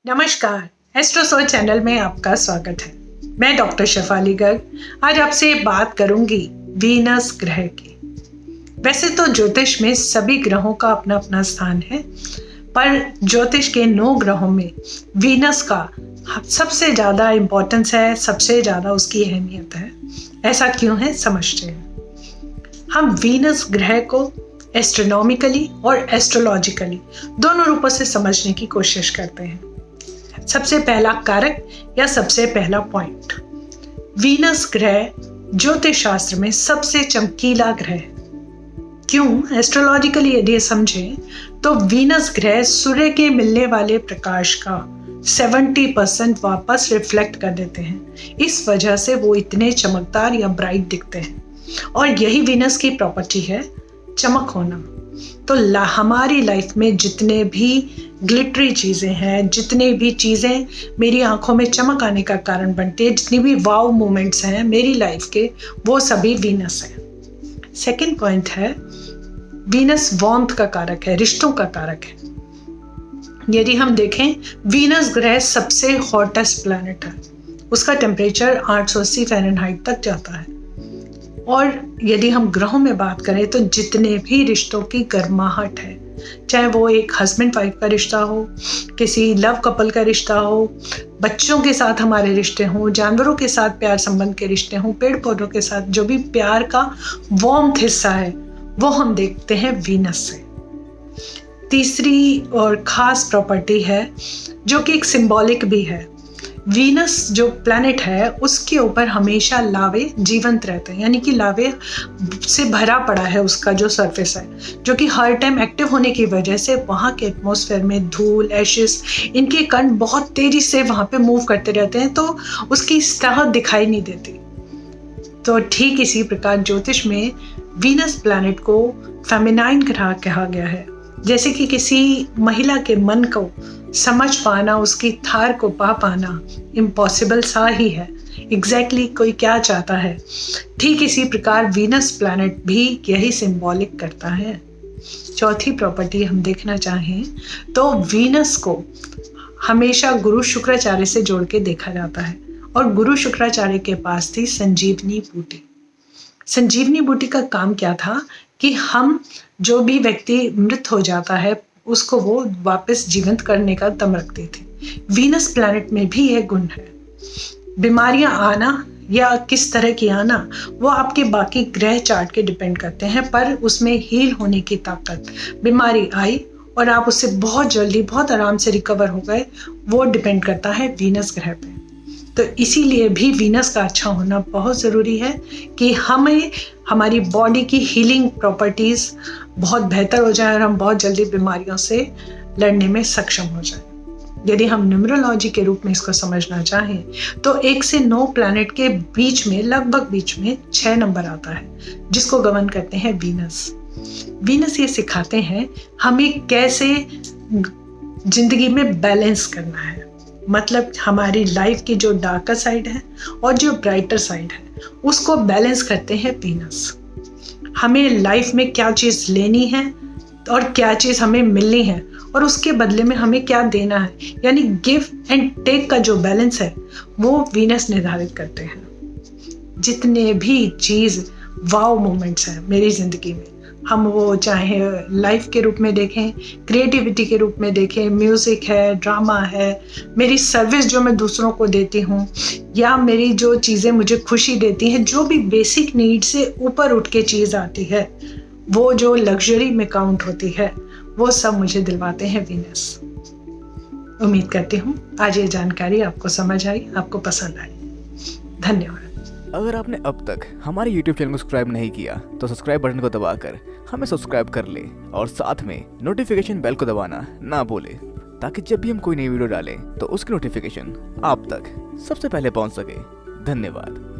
नमस्कार, एस्ट्रो सोच चैनल में आपका स्वागत है। मैं डॉक्टर शफाली गर्ग आज आपसे बात करूंगी वीनस ग्रह की। वैसे तो ज्योतिष में सभी ग्रहों का अपना अपना स्थान है, पर ज्योतिष के 9 ग्रहों में वीनस का सबसे ज़्यादा इम्पोर्टेंस है, सबसे ज़्यादा उसकी अहमियत है। ऐसा क्यों है, समझते हैं। हम वीनस ग्रह को एस्ट्रोनॉमिकली और एस्ट्रोलॉजिकली दोनों रूपों से समझने की कोशिश करते हैं। सबसे पहला कारक या सबसे पहला पॉइंट, वीनस ग्रह ज्योतिष शास्त्र में सबसे चमकीला ग्रह है। क्यों? एस्ट्रोलॉजिकली यदि समझें तो वीनस ग्रह सूर्य के मिलने वाले प्रकाश का 70% वापस रिफ्लेक्ट कर देते हैं। इस वजह से वो इतने चमकदार या ब्राइट दिखते हैं, और यही वीनस की प्रॉपर्टी है, चमक होना। तो हमारी लाइफ में जितने भी ग्लिटरी चीज़ें हैं, जितने भी चीज़ें मेरी आंखों में चमक आने का कारण बनती है, जितनी भी वाव मोमेंट्स हैं मेरी लाइफ के, वो सभी वीनस हैं। सेकंड पॉइंट है, वीनस वार्मथ का कारक है, रिश्तों का कारक है। यदि हम देखें, वीनस ग्रह सबसे हॉटेस्ट प्लैनेट है। उसका टेम्परेचर 880 फ़ारेनहाइट तक जाता है। और यदि हम ग्रहों में बात करें तो जितने भी रिश्तों की गर्माहट है, चाहे वो एक हस्बैंड वाइफ का रिश्ता हो, किसी लव कपल का रिश्ता हो, बच्चों के साथ हमारे रिश्ते हों, जानवरों के साथ प्यार संबंध के रिश्ते हों, पेड़ पौधों के साथ जो भी प्यार का वार्मथ हिस्सा है, वो हम देखते हैं वीनस से। तीसरी और ख़ास प्रॉपर्टी है जो कि एक सिंबॉलिक भी है, वीनस जो प्लैनेट है उसके ऊपर हमेशा लावे जीवंत रहते हैं, यानी कि लावे से भरा पड़ा है उसका जो सरफेस है, जो कि हर टाइम एक्टिव होने की वजह से वहाँ के एटमॉस्फेयर में धूल, एशेस, इनके कण बहुत तेज़ी से वहाँ पे मूव करते रहते हैं, तो उसकी सतह दिखाई नहीं देती। तो ठीक इसी प्रकार ज्योतिष में वीनस प्लैनेट को फेमिनाइन ग्रह कहा गया है। जैसे कि किसी महिला के मन को समझ पाना, उसकी थार को पा पाना इम्पॉसिबल सा ही है। एग्जैक्टली कोई क्या चाहता है, ठीक इसी प्रकार वीनस प्लैनेट भी यही सिंबॉलिक करता है। चौथी प्रॉपर्टी हम देखना चाहें तो वीनस को हमेशा गुरु शुक्राचार्य से जोड़ के देखा जाता है, और गुरु शुक्राचार्य के पास थी संजीवनी बूटी। संजीवनी बूटी का काम क्या था कि हम जो भी व्यक्ति मृत हो जाता है उसको वो वापस जीवंत करने का दम रखती थी। वीनस प्लैनेट में भी यह गुण है। बीमारियां आना या किस तरह की आना वो आपके बाकी ग्रह चार्ट के डिपेंड करते हैं, पर उसमें हील होने की ताकत, बीमारी आई और आप उससे बहुत जल्दी बहुत आराम से रिकवर हो गए, वो डिपेंड करता है वीनस ग्रह पे। तो इसीलिए भी वीनस का अच्छा होना बहुत ज़रूरी है कि हमें हमारी बॉडी की हीलिंग प्रॉपर्टीज़ बहुत बेहतर हो जाए और हम बहुत जल्दी बीमारियों से लड़ने में सक्षम हो जाए। यदि हम न्यूमरोलॉजी के रूप में इसको समझना चाहें तो 1 से 9 प्लैनेट के बीच में, लगभग बीच में 6 नंबर आता है, जिसको गवर्न करते हैं वीनस। वीनस ये सिखाते हैं हमें कैसे जिंदगी में बैलेंस करना है। मतलब हमारी लाइफ की जो डार्कर साइड है और जो ब्राइटर साइड है, उसको बैलेंस करते हैं वीनस। हमें लाइफ में क्या चीज़ लेनी है और क्या चीज़ हमें मिलनी है, और उसके बदले में हमें क्या देना है, यानी गिव एंड टेक का जो बैलेंस है वो वीनस निर्धारित करते हैं। जितने भी चीज़ वाव मोमेंट्स हैं मेरी ज़िंदगी में, हम वो चाहे लाइफ के रूप में देखें, क्रिएटिविटी के रूप में देखें, म्यूज़िक है, ड्रामा है, मेरी सर्विस जो मैं दूसरों को देती हूँ, या मेरी जो चीज़ें मुझे खुशी देती हैं, जो भी बेसिक नीड से ऊपर उठ के चीज़ आती है, वो जो लग्जरी में काउंट होती है, वो सब मुझे दिलवाते हैं वीनस। उम्मीद करती हूँ आज ये जानकारी आपको समझ आई, आपको पसंद आई। धन्यवाद। अगर आपने अब तक हमारे YouTube चैनल को सब्सक्राइब नहीं किया तो सब्सक्राइब बटन को दबाकर हमें सब्सक्राइब कर ले, और साथ में नोटिफिकेशन बेल को दबाना ना भूले, ताकि जब भी हम कोई नई वीडियो डालें तो उसकी नोटिफिकेशन आप तक सबसे पहले पहुंच सके। धन्यवाद।